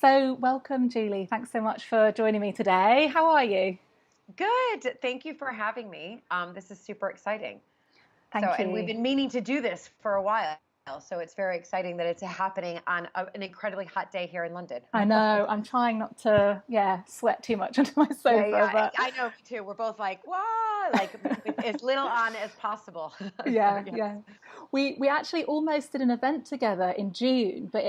So welcome, Julie. Thanks so much for joining me today. How are you? Good. Thank you for having me. This is super exciting. Thank And we've you. been meaning to do this for a while. So it's very exciting that it's happening on an incredibly hot day here in London. I know I'm trying not to, sweat too much under my Yeah, sofa, yeah. but I know, me too. We're both like, wow, like with as little on as possible. So yeah, yes. yeah. We actually almost did an event together in June, but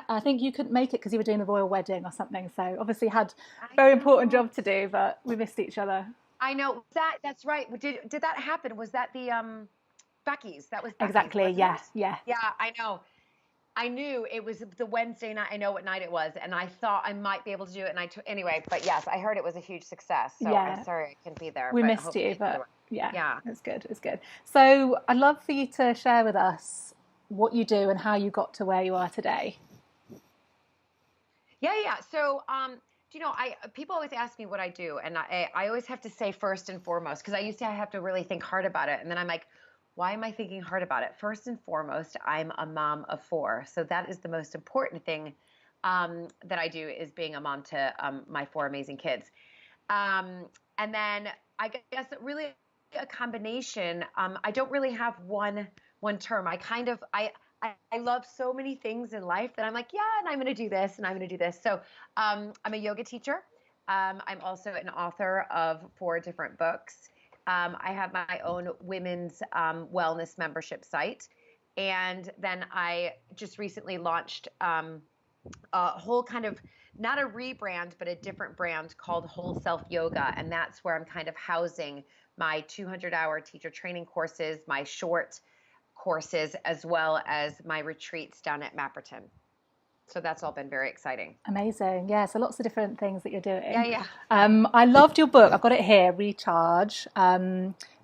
I think you couldn't make it because you were doing the royal wedding or something. So obviously had a I very important know. job to do, but we missed each other. I know. That's right. Did that happen? Was that the Becky's? That was Becky's, Exactly. wasn't Yeah, it? yeah. Yeah, I know. I knew it was the Wednesday night. I know what night it was, and I thought I might be able to do it. And anyway, but yes, I heard it was a huge success. So I'm Yeah, sorry I couldn't be there, we but missed hopefully you, another but one. yeah, Yeah, it's good. It's good. So I'd love for you to share with us what you do and how you got to where you are today. yeah, yeah. So, I people always ask me what I do, and I always have to say first and foremost because I used to have to really think hard about it, and then I'm like, why am I thinking hard about it? First and foremost, I'm a mom of four, so that is the most important thing that I do is being a mom to my four amazing kids. Um, and then I guess really a combination. I don't really have one term. I love so many things in life that I'm like, yeah, and I'm going to do this, and I'm going to do this. So I'm a yoga teacher. I'm also an author of four different books. I have my own women's wellness membership site, and then I just recently launched a whole kind of not a rebrand, but a different brand called Whole Self Yoga. And that's where I'm kind of housing my 200-hour teacher training courses, my short courses, as well as my retreats down at Mapperton. So that's all been very exciting. Amazing. Yeah, so lots of different things that you're Yeah, doing. yeah. I loved your book. I've got it here, Recharge.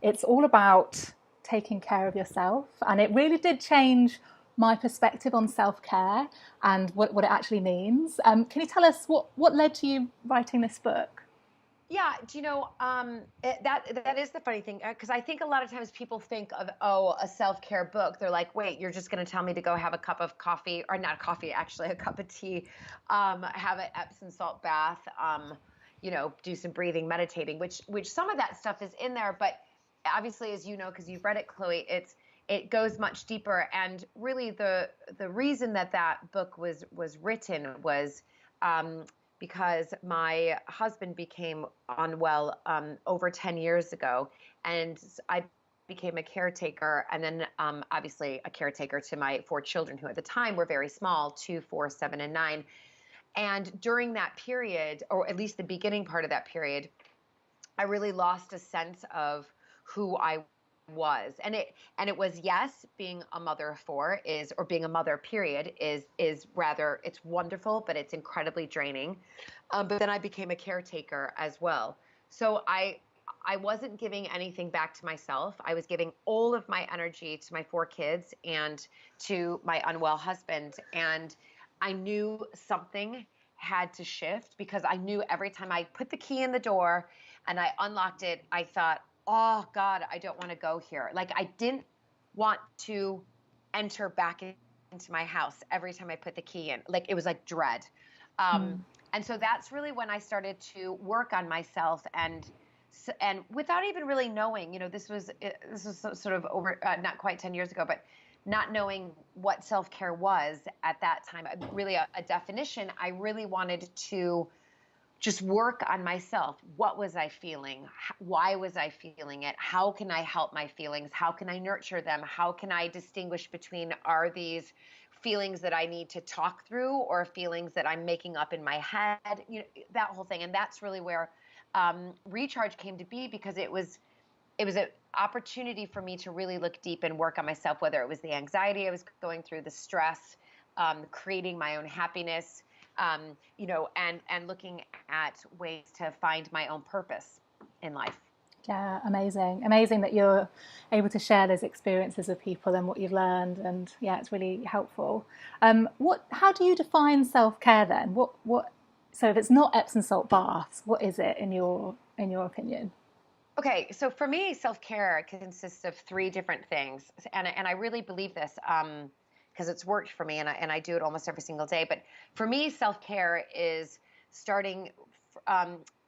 It's all about taking care of yourself. And it really did change my perspective on self care and what it actually means. Can you tell us what led to you writing this book? Yeah, that is the funny thing because I think a lot of times people think of a self-care book. They're like, wait, you're just going to tell me to go have a cup of coffee or not coffee, actually a cup of tea, have an Epsom salt bath, do some breathing, meditating, which some of that stuff is in there, but obviously, as you know, because you've read it, Chloe, it goes much deeper. And really, the reason that book was written was. Um, because my husband became unwell over 10 years ago, and I became a caretaker, and then obviously a caretaker to my four children, who at the time were very small, 2, 4, 7, and 9. And during that period, or at least the beginning part of that period, I really lost a sense of who I was. And it was, yes, being a mother of four is, or being a mother period is rather, it's wonderful, but it's incredibly draining. But then I became a caretaker as well. So I wasn't giving anything back to myself. I was giving all of my energy to my four kids and to my unwell husband. And I knew something had to shift because I knew every time I put the key in the door and I unlocked it, I thought, oh God, I don't want to go here. Like I didn't want to enter back into my house every time I put the key in. Like it was like dread. Um, Mm. and so that's really when I started to work on myself and without even really knowing, this was sort of over not quite 10 years ago, but not knowing what self-care was at that time, really a definition. I really wanted to just work on myself. What was I feeling? Why was I feeling it? How can I help my feelings? How can I nurture them? How can I distinguish between, are these feelings that I need to talk through or feelings that I'm making up in my head? That whole thing. And that's really where Recharge came to be, because it was an opportunity for me to really look deep and work on myself, whether it was the anxiety I was going through, the stress, creating my own happiness, and looking at ways to find my own purpose in life. Yeah, amazing. Amazing that you're able to share those experiences with people and what you've learned. And yeah, it's really helpful. How do you define self-care then? So if it's not Epsom salt baths, what is it in your opinion? Okay, so for me, self-care consists of three different things, and I really believe this, because it's worked for me, and I do it almost every single day. But for me, self-care is starting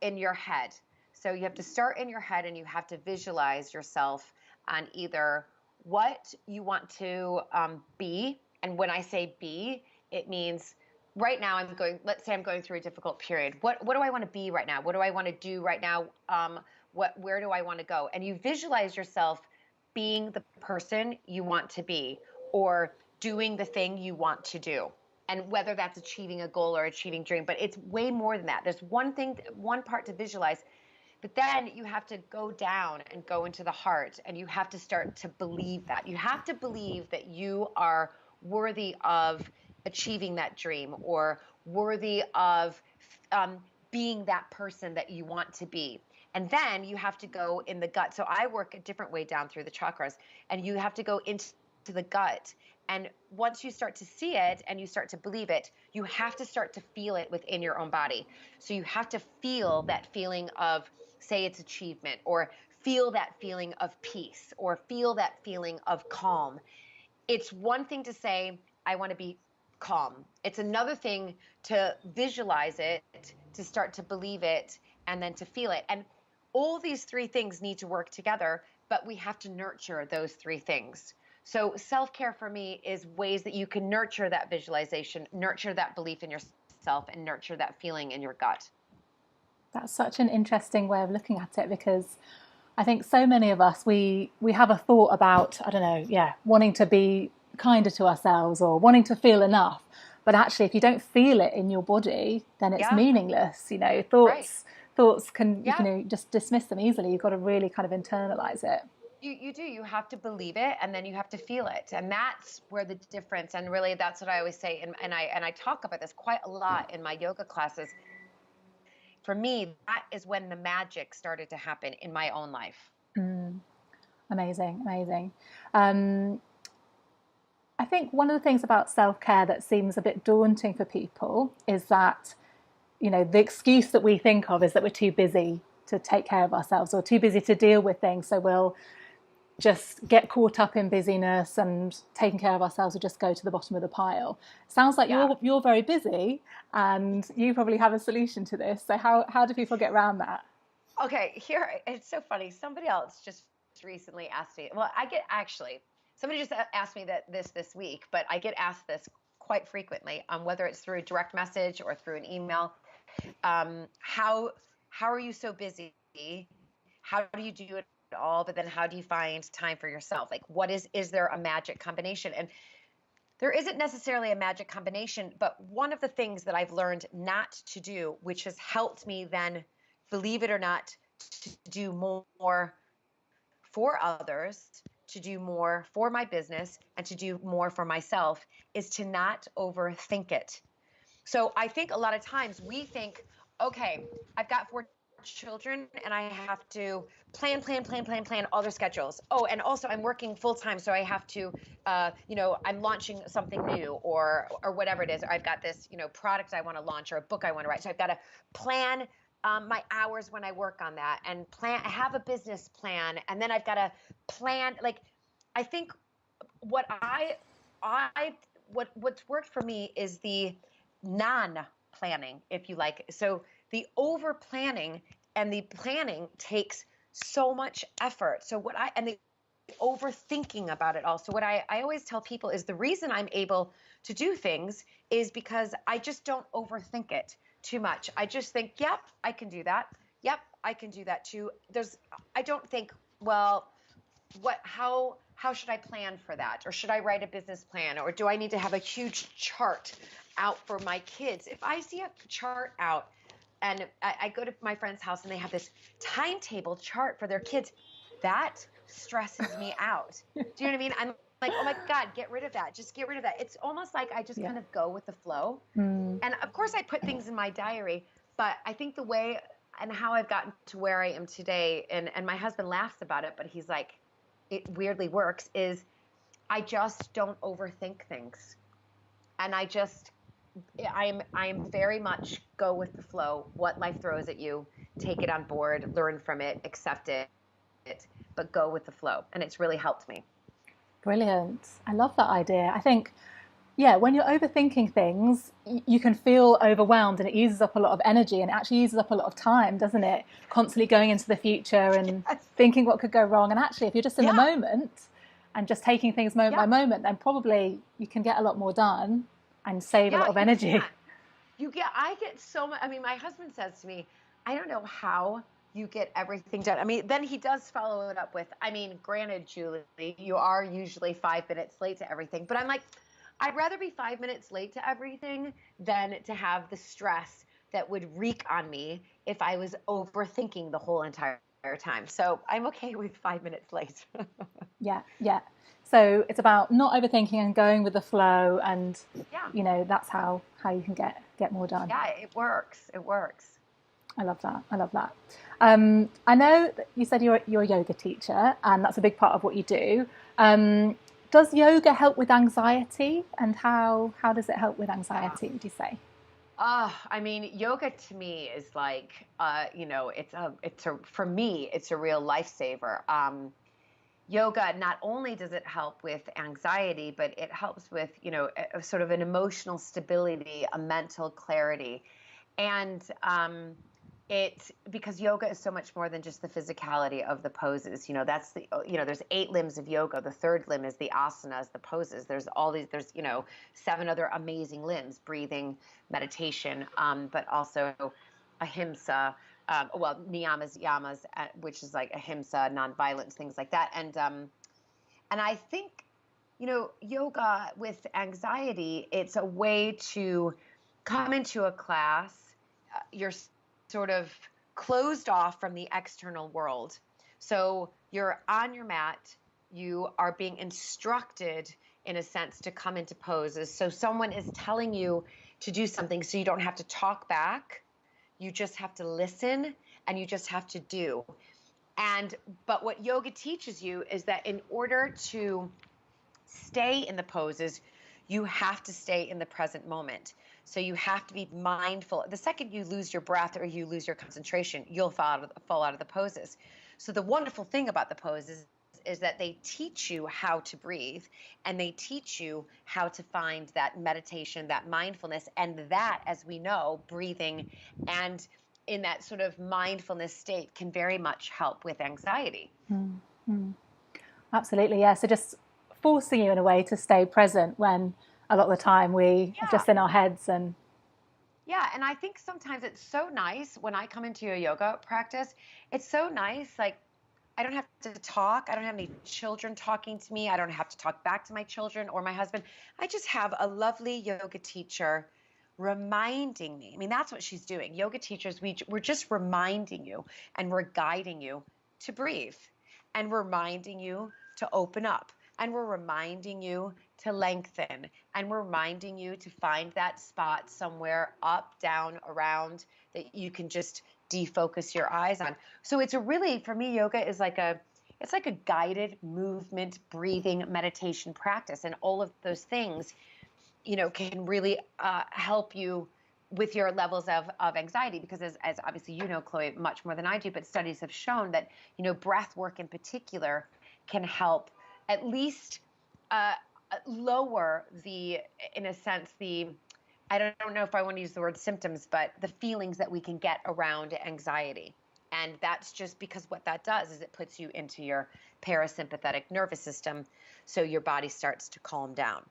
in your head. So you have to start in your head, and you have to visualize yourself on either what you want to be. And when I say be, it means right now let's say I'm going through a difficult period. What do I want to be right now? What do I want to do right now? Where do I want to go? And you visualize yourself being the person you want to be, or doing the thing you want to do. And whether that's achieving a goal or achieving a dream, but it's way more than that. There's one part to visualize, but then you have to go down and go into the heart, and you have to start to believe that. You have to believe that you are worthy of achieving that dream, or worthy of being that person that you want to be. And then you have to go in the gut. So I work a different way down through the chakras, and you have to go into the gut. And once you start to see it and you start to believe it, you have to start to feel it within your own body. So you have to feel that feeling of, say it's achievement, or feel that feeling of peace, or feel that feeling of calm. It's one thing to say, I want to be calm. It's another thing to visualize it, to start to believe it, and then to feel it. And all these three things need to work together, but we have to nurture those three things. So self-care for me is ways that you can nurture that visualization, nurture that belief in yourself, and nurture that feeling in your gut. That's such an interesting way of looking at it, because I think so many of us, we have a thought about, I don't know, wanting to be kinder to ourselves or wanting to feel enough. But actually, if you don't feel it in your body, then it's meaningless. Thoughts can, you can just dismiss them easily. You've got to really kind of internalize it. You do. You have to believe it, and then you have to feel it. And that's where the difference, and really that's what I always say. And I talk about this quite a lot in my yoga classes. For me, that is when the magic started to happen in my own life. Amazing. I think one of the things about self-care that seems a bit daunting for people is that, the excuse that we think of is that we're too busy to take care of ourselves, or too busy to deal with things. So we'll just get caught up in busyness, and taking care of ourselves will just go to the bottom of the pile. Sounds like you're very busy, and you probably have a solution to this. So how do people get around that? Okay, here, it's so funny. Somebody else just recently asked me, somebody just asked me this week, but I get asked this quite frequently, whether it's through a direct message or through an email. How are you so busy? How do you do it all? But then how do you find time for yourself? Like, is there a magic combination? And there isn't necessarily a magic combination, but one of the things that I've learned not to do, which has helped me then, believe it or not, to do more for others, to do more for my business, and to do more for myself, is to not overthink it. So I think a lot of times we think, okay, I've got 4 children and I have to plan all their schedules. Oh, and also I'm working full time, so I have to, I'm launching something new, or whatever it is. Or I've got this, product I want to launch, or a book I want to write. So I've got to plan my hours when I work on that, and have a business plan, and then I've got to plan. Like, I think what's worked for me is the non-planning, if you like. So the over planning and the planning takes so much effort. So the overthinking about it all. So what I always tell people is, the reason I'm able to do things is because I just don't overthink it too much. I just think, yep, I can do that. Yep, I can do that too. I don't think, well, how should I plan for that? Or should I write a business plan? Or do I need to have a huge chart out for my kids? If I see a chart out, and I go to my friend's house and they have this timetable chart for their kids, that stresses me out. Do you know what I mean? I'm like, oh my God, get rid of that. Just get rid of that. It's almost like I just kind of go with the flow. And of course I put things in my diary, but I think the way and how I've gotten to where I am today, and my husband laughs about it, but he's like, it weirdly works, is I just don't overthink things. And I am very much go with the flow. What life throws at you, take it on board, learn from it, accept it, but go with the flow. And it's really helped me. Brilliant. I love that idea. I think yeah, when you're overthinking things, you can feel overwhelmed, and it uses up a lot of energy, and it actually uses up a lot of time, doesn't it? Constantly going into the future and Yes. thinking what could go wrong. And actually, if you're just in the Yeah. moment and just taking things moment by Yeah. moment, then probably you can get a lot more done and save a Yeah. lot of You energy. can. I get so much. I mean, my husband says to me, I don't know how you get everything done. I mean, then he does follow it up with, I mean, granted, Julie, you are usually 5 minutes late to everything, but I'm like, I'd rather be 5 minutes late to everything than to have the stress that would wreak on me if I was overthinking the whole entire time. So I'm okay with 5 minutes late. Yeah, yeah. So it's about not overthinking and going with the flow, and Yeah. that's how you can get more done. Yeah, it works. It works. I love that. I love that. I know that you said you're a yoga teacher, and that's a big part of what you do. Does yoga help with anxiety, and how does it help with Yeah. anxiety, would you say? I mean, yoga to me is like, for me, it's a real lifesaver. Yoga, not only does it help with anxiety, but it helps with, a sort of an emotional stability, a mental clarity. And because yoga is so much more than just the physicality of the poses. There's 8 limbs of yoga. The third limb is the asanas, the poses. There's 7 other amazing limbs: breathing, meditation, but also ahimsa, niyamas, yamas, which is like ahimsa, nonviolence, things like that. And I think, yoga with anxiety, it's a way to come into a class. You're sort of closed off from the external world. So you're on your mat, you are being instructed, in a sense, to come into poses. So someone is telling you to do something, so you don't have to talk back. You just have to listen, and you just have to do. But what yoga teaches you is that in order to stay in the poses, you have to stay in the present moment. So you have to be mindful. The second you lose your breath or you lose your concentration, you'll fall out of the poses. So the wonderful thing about the poses is that they teach you how to breathe, and they teach you how to find that meditation, that mindfulness, and that, as we know, breathing and in that sort of mindfulness state can very much help with anxiety. Absolutely, yeah. So just forcing you in a way to stay present when a lot of the time we are Yeah. just in our heads and Yeah, and I think sometimes it's so nice when I come into a yoga practice. It's so nice. Like, I don't have to talk. I don't have any children talking to me. I don't have to talk back to my children or my husband. I just have a lovely yoga teacher reminding me. I mean, that's what she's doing. Yoga teachers, we're just reminding you, and we're guiding you to breathe, and we're reminding you to open up, and we're reminding you to lengthen, and we're reminding you to find that spot somewhere up, down, around that you can just defocus your eyes on. So it's for me, yoga is it's like a guided movement, breathing, meditation practice. And all of those things, can really help you with your levels of anxiety, because as obviously, Chloe, much more than I do, but studies have shown that, breath work in particular can help at least uh, lower in a sense, I don't know if I want to use the word symptoms, but the feelings that we can get around anxiety. And that's just because what that does is it puts you into your parasympathetic nervous system, so your body starts to calm down.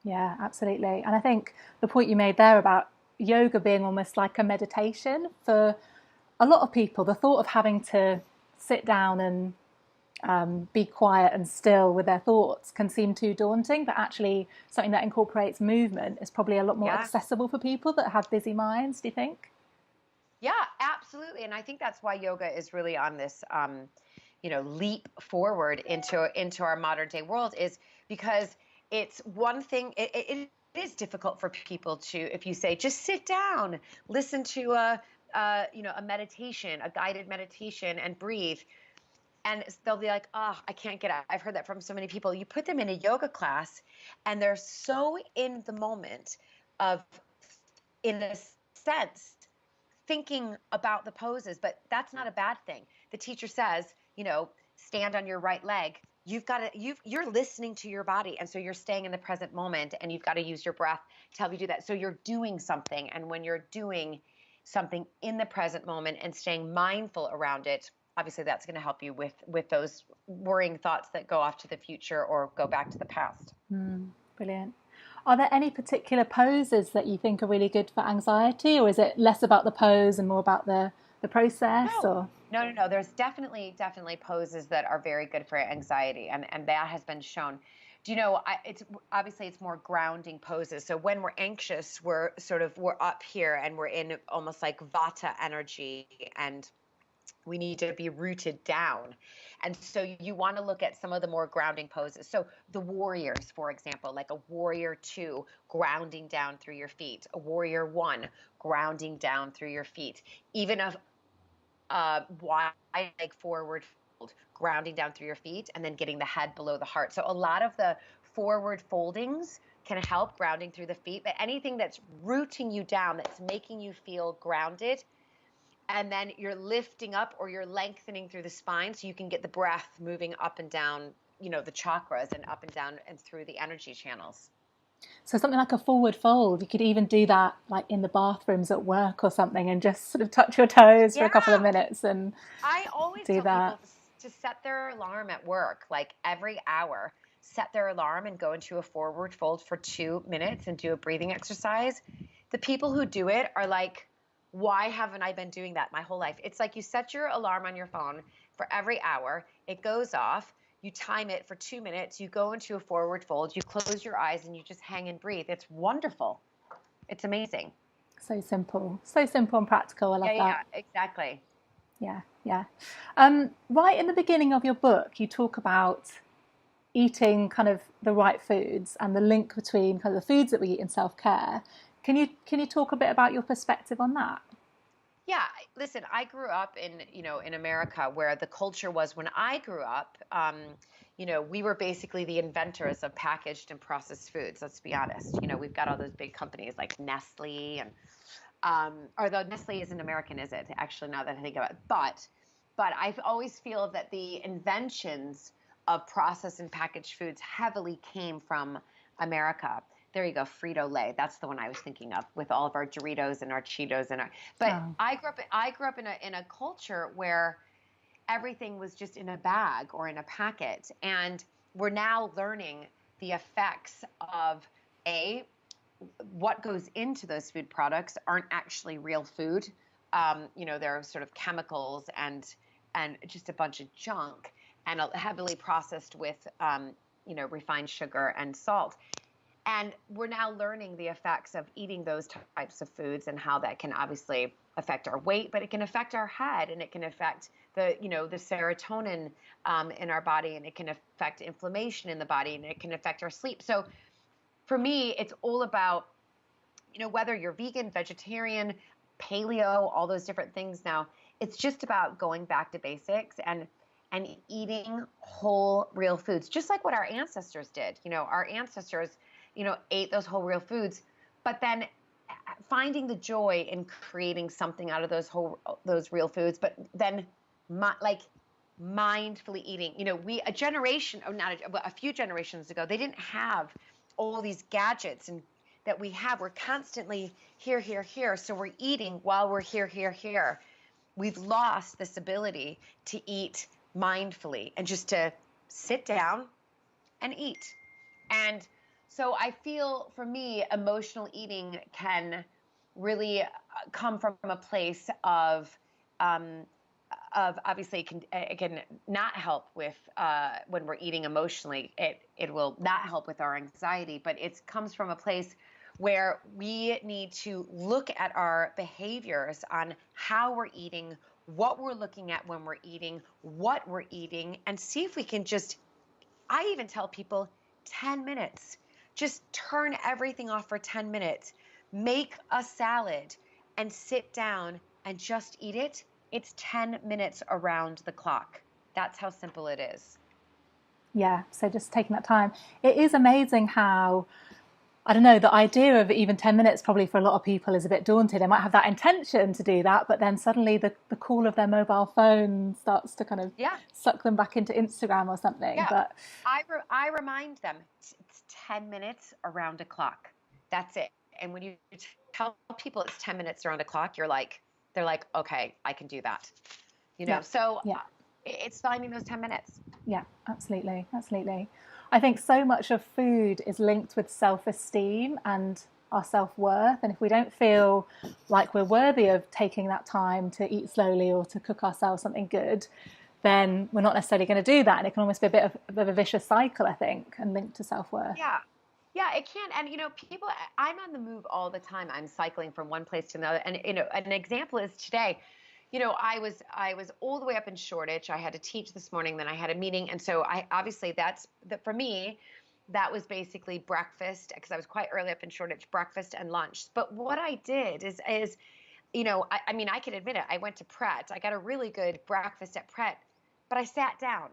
yeah, absolutely. And I think the point you made there about yoga being almost like a meditation for a lot of people, the thought of having to sit down and be quiet and still with their thoughts can seem too daunting, but actually something that incorporates movement is probably a lot more Yeah. accessible for people that have busy minds, do you think? Yeah, absolutely. And I think that's why yoga is really on this, leap forward into our modern day world, is because it's one thing. It is difficult for people to, if you say, just sit down, listen to a meditation, a guided meditation, and breathe. And they'll be like, oh, I can't get out. I've heard that from so many people. You put them in a yoga class, and they're so in the moment of, in a sense, thinking about the poses, but that's not a bad thing. The teacher says, stand on your right leg, you're listening to your body. And so you're staying in the present moment, and you've got to use your breath to help you do that. So you're doing something. And when you're doing something in the present moment and staying mindful around it, obviously that's going to help you with those worrying thoughts that go off to the future or go back to the past. Brilliant. Are there any particular poses that you think are really good for anxiety, or is it less about the pose and more about the process? No. There's definitely poses that are very good for anxiety, and that has been shown. Do you know? It's more grounding poses. So when we're anxious, we're up here, and we're in almost like vata energy, and we need to be rooted down. And so you want to look at some of the more grounding poses. So the warriors, for example, like a warrior 2, grounding down through your feet, a warrior 1, grounding down through your feet, even a wide leg forward fold, grounding down through your feet, and then getting the head below the heart. So a lot of the forward foldings can help grounding through the feet, but anything that's rooting you down, that's making you feel grounded, and then you're lifting up or you're lengthening through the spine so you can get the breath moving up and down, the chakras, and up and down and through the energy channels. So something like a forward fold, you could even do that like in the bathrooms at work or something, and just sort of touch your toes for a couple of minutes and I always do tell that. people to set their alarm at work, like every hour, set their alarm and go into a forward fold for 2 minutes and do a breathing exercise. The people who do it are like, why haven't I been doing that my whole life? It's like you set your alarm on your phone for every hour, it goes off, you time it for 2 minutes, you go into a forward fold, you close your eyes, and you just hang and breathe. It's wonderful. It's amazing. So simple and practical. I love that. Yeah, exactly. Yeah. Right in the beginning of your book, you talk about eating kind of the right foods and the link between kind of the foods that we eat and self-care. Can you talk a bit about your perspective on that? Yeah, listen, I grew up in America, where the culture was, when I grew up, we were basically the inventors of packaged and processed foods. Let's be honest. We've got all those big companies like Nestle, and although Nestle isn't American, is it? Actually, now that I think about it, but I always feel that the inventions of processed and packaged foods heavily came from America. There you go, Frito-Lay. That's the one I was thinking of, with all of our Doritos and our Cheetos and our. But I grew up in a culture where everything was just in a bag or in a packet, and we're now learning the effects of what goes into those food products aren't actually real food. They're sort of chemicals and just a bunch of junk, and heavily processed with refined sugar and salt. And we're now learning the effects of eating those types of foods, and how that can obviously affect our weight, but it can affect our head, and it can affect the serotonin in our body, and it can affect inflammation in the body, and it can affect our sleep. So for me, it's all about, whether you're vegan, vegetarian, paleo, all those different things now, it's just about going back to basics and eating whole, real foods, just like what our ancestors did. Our ancestors, ate those whole, real foods, but then finding the joy in creating something out of those real foods, but then mindfully eating. A few generations ago, they didn't have all these gadgets and that we have. We're constantly here, here, here. So we're eating while we're here, here, here. We've lost this ability to eat mindfully and just to sit down and eat. And so I feel, for me, emotional eating can really come from a place of obviously it can not help with when we're eating emotionally. It will not help with our anxiety, but it comes from a place where we need to look at our behaviors on how we're eating, what we're looking at when we're eating, what we're eating, and see if we can I even tell people 10 minutes. Just turn everything off for 10 minutes. Make a salad and sit down and just eat it. It's 10 minutes around the clock. That's how simple it is. Yeah, so just taking that time. It is amazing how I don't know, the idea of even 10 minutes probably for a lot of people is a bit daunting. They might have that intention to do that, but then suddenly the call of their mobile phone starts to kind of Yeah. suck them back into Instagram or something. Yeah. But I remind them it's 10 minutes around a clock. That's it. And when you tell people it's 10 minutes around a clock, they're like, okay, I can do that. yeah, So yeah. it's finding those 10 minutes. Yeah, absolutely. Absolutely. I think so much of food is linked with self esteem and our self worth. And if we don't feel like we're worthy of taking that time to eat slowly or to cook ourselves something good, then we're not necessarily going to do that. And it can almost be a bit of a vicious cycle, I think, and linked to self worth. Yeah. Yeah, it can. And, people, I'm on the move all the time. I'm cycling from one place to another. And, an example is today, I was all the way up in Shoreditch. I had to teach this morning, then I had a meeting. And so obviously for me, that was basically breakfast, because I was quite early up in Shoreditch, breakfast and lunch. But what I did is, I mean, I can admit it. I went to Pret. I got a really good breakfast at Pret, but I sat down.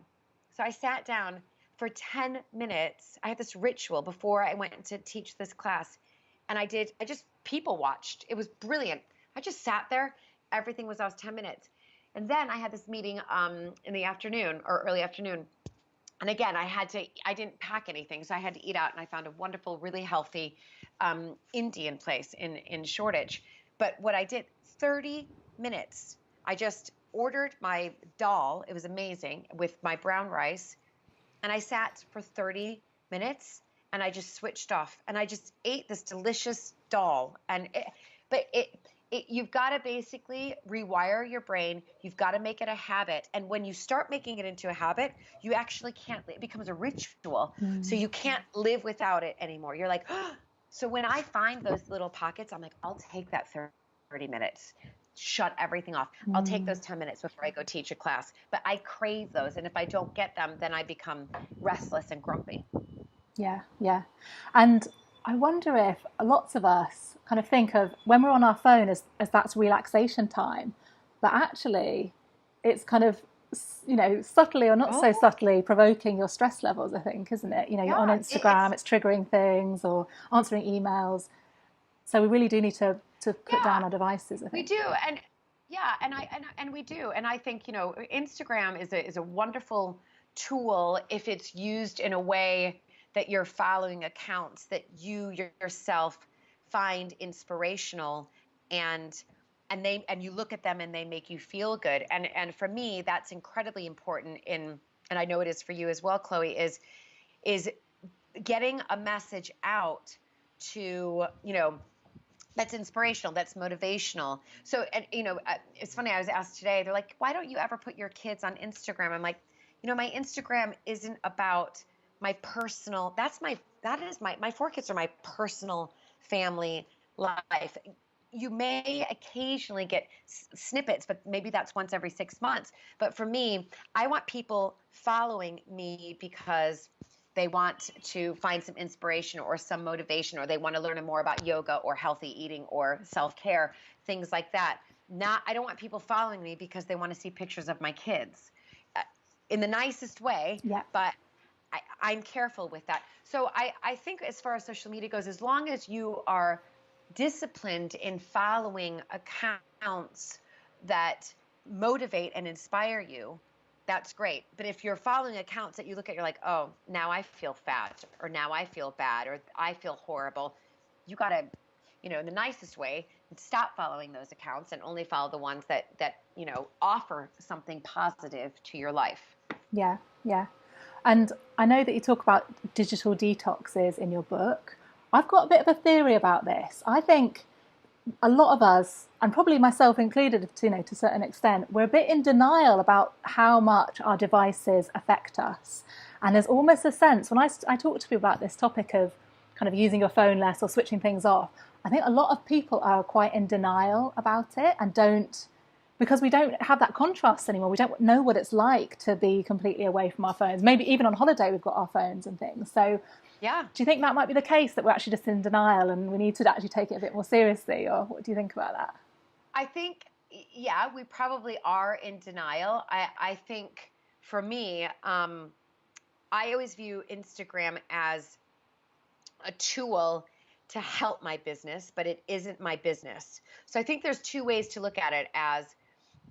So I sat down for 10 minutes. I had this ritual before I went to teach this class. And I just people watched. It was brilliant. I just sat there. Everything was 10 minutes. And then I had this meeting in the afternoon or early afternoon. And again, I didn't pack anything. So I had to eat out. And I found a wonderful, really healthy Indian place in Shoreditch. But what I did, 30 minutes, I just ordered my dal. It was amazing, with my brown rice. And I sat for 30 minutes and I just switched off and I just ate this delicious dal. You've got to basically rewire your brain. You've got to make it a habit. And when you start making it into a habit, you actually can't, it becomes a ritual. So you can't live without it anymore. You're like, oh. So when I find those little pockets, I'm like, I'll take that 30 minutes. Shut everything off. I'll take those 10 minutes before I go teach a class. But I crave those. And if I don't get them, then I become restless and grumpy. Yeah, yeah. And I wonder if lots of us kind of think of when we're on our phone as that's relaxation time, but actually it's kind of, subtly or not so Oh, subtly provoking your stress levels, I think, isn't it? You're on yeah. Instagram, it's triggering things or answering emails. So we really do need to put Yeah, down our devices, I we think. do. And yeah, and we do. And I think, Instagram is a wonderful tool if it's used in a way that you're following accounts that you yourself find inspirational, and and you look at them and they make you feel good. And for me, that's incredibly important and I know it is for you as well, Chloe, is getting a message out to, that's inspirational, that's motivational. So, and it's funny, I was asked today, they're like, why don't you ever put your kids on Instagram? I'm like, my Instagram isn't about my personal, that is my 4 kids are my personal family life. You may occasionally get snippets, but maybe that's once every 6 months. But for me, I want people following me because they want to find some inspiration or some motivation, or they want to learn more about yoga or healthy eating or self-care, things like that. I don't want people following me because they want to see pictures of my kids, in the nicest way, Yeah. but I'm careful with that. So I think as far as social media goes, as long as you are disciplined in following accounts that motivate and inspire you, that's great. But if you're following accounts that you look at, you're like, oh, now I feel fat, or now I feel bad, or I feel horrible, you got to, in the nicest way, stop following those accounts and only follow the ones that offer something positive to your life. Yeah, yeah. And I know that you talk about digital detoxes in your book. I've got a bit of a theory about this. I think a lot of us, and probably myself included, to a certain extent, we're a bit in denial about how much our devices affect us. And there's almost a sense, when I talk to people about this topic of kind of using your phone less or switching things off, I think a lot of people are quite in denial about it and don't, because we don't have that contrast anymore. We don't know what it's like to be completely away from our phones. Maybe even on holiday we've got our phones and things. So Yeah. do you think that might be the case, that we're actually just in denial and we need to actually take it a bit more seriously? Or what do you think about that? I think, yeah, we probably are in denial. I think for me, I always view Instagram as a tool to help my business, but it isn't my business. So I think there's two ways to look at it, as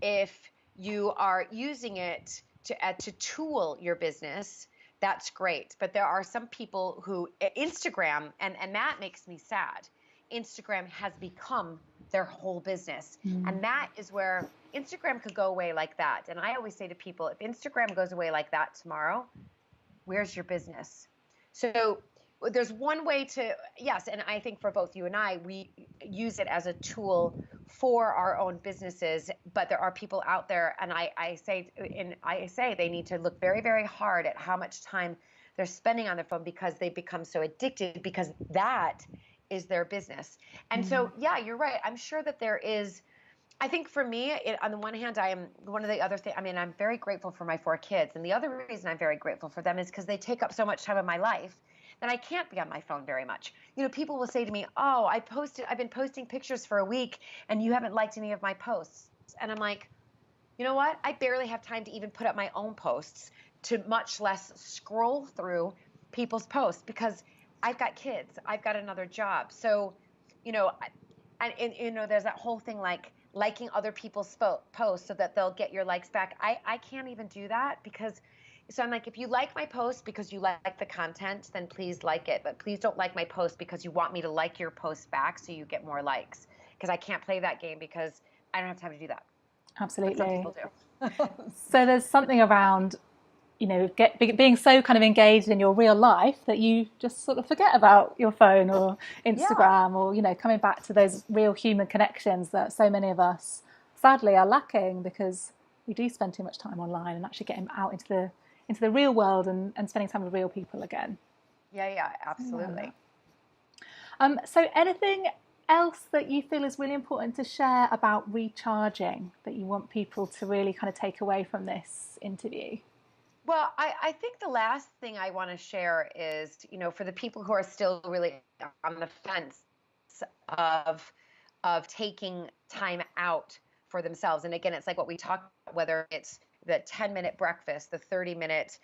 if you are using it to tool your business, that's great. But there are some people who Instagram, and that makes me sad. Instagram has become their whole business. And that is where Instagram could go away like that. And I always say to people, if Instagram goes away like that tomorrow, where's your business? So there's one way to, yes, and I think for both you and I, we use it as a tool for our own businesses, but there are people out there, and I say they need to look very, very hard at how much time they're spending on their phone, because they become so addicted, because that is their business. And so, yeah, you're right. I'm sure that there is, I think for me, on the one hand, I am one of the other things, I mean, I'm very grateful for my 4 kids. And the other reason I'm very grateful for them is because they take up so much time in my life that I can't be on my phone very much. You know, people will say to me, oh, I've been posting pictures for a week and you haven't liked any of my posts. And I'm like, you know what? I barely have time to even put up my own posts, to much less scroll through people's posts, because I've got kids, I've got another job. So, you know, and you know, there's that whole thing like liking other people's posts so that they'll get your likes back. I can't even do that, because so I'm like, if you like my post because you like the content, then please like it. But please don't like my post because you want me to like your post back so you get more likes. Because I can't play that game, because I don't have time to do that. Absolutely. But some people do. So there's something around, you know, being so kind of engaged in your real life that you just sort of forget about your phone or Instagram, or, you know, coming back to those real human connections that so many of us sadly are lacking, because we do spend too much time online, and actually getting out into the real world and spending time with real people again. Yeah, absolutely. So anything else that you feel is really important to share about recharging that you want people to really kind of take away from this interview? Well, I think the last thing I want to share is, you know, for the people who are still really on the fence of taking time out for themselves. And again, it's like what we talked about, whether it's the 10-minute breakfast, the 30-minute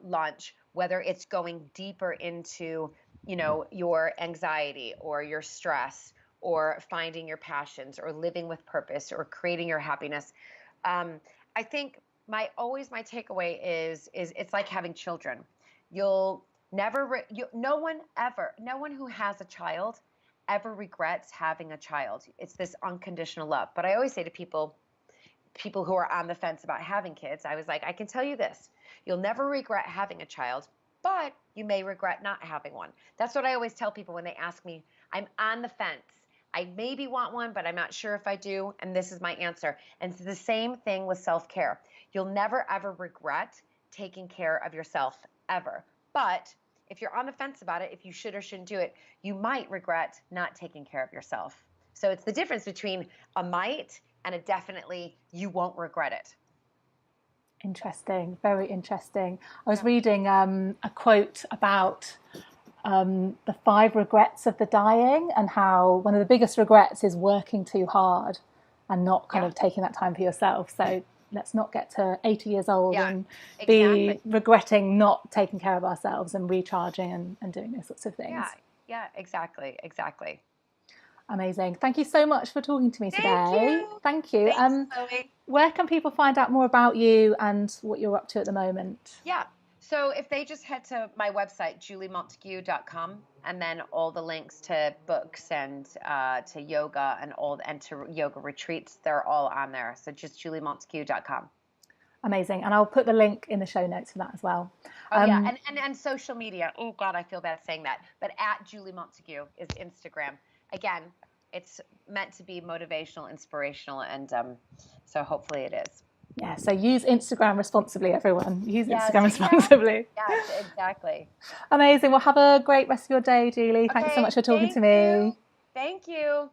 lunch, whether it's going deeper into, you know, your anxiety or your stress, or finding your passions, or living with purpose, or creating your happiness. I think my takeaway is it's like having children. You'll never, no one who has a child ever regrets having a child. It's this unconditional love. But I always say to people who are on the fence about having kids, I was like, I can tell you this, you'll never regret having a child, but you may regret not having one. That's what I always tell people when they ask me, I'm on the fence. I maybe want one, but I'm not sure if I do. And this is my answer. And it's the same thing with self-care. You'll never, ever regret taking care of yourself, ever. But if you're on the fence about it, if you should or shouldn't do it, you might regret not taking care of yourself. So it's the difference between a might and a definitely, you won't regret it. Interesting. Very interesting. I was reading a quote about the 5 regrets of the dying, and how one of the biggest regrets is working too hard and not kind of taking that time for yourself. So let's not get to 80 years old and be regretting not taking care of ourselves and recharging and doing those sorts of things. Yeah, exactly. Amazing. Thank you so much for talking to me today. Thank you. Thanks, Chloe. Where can people find out more about you and what you're up to at the moment? Yeah. So if they just head to my website, juliemontagu.com, and then all the links to books and to yoga and to yoga retreats, they're all on there. So just juliemontagu.com. Amazing. And I'll put the link in the show notes for that as well. And social media. Oh God, I feel bad saying that. But at Julie Montagu is Instagram. Again, it's meant to be motivational, inspirational, and so hopefully it is. Yeah, so use Instagram responsibly, everyone. Use Instagram responsibly. Yes, exactly. Amazing. Well, have a great rest of your day, Julie. Thanks so much for talking to me. Thank you.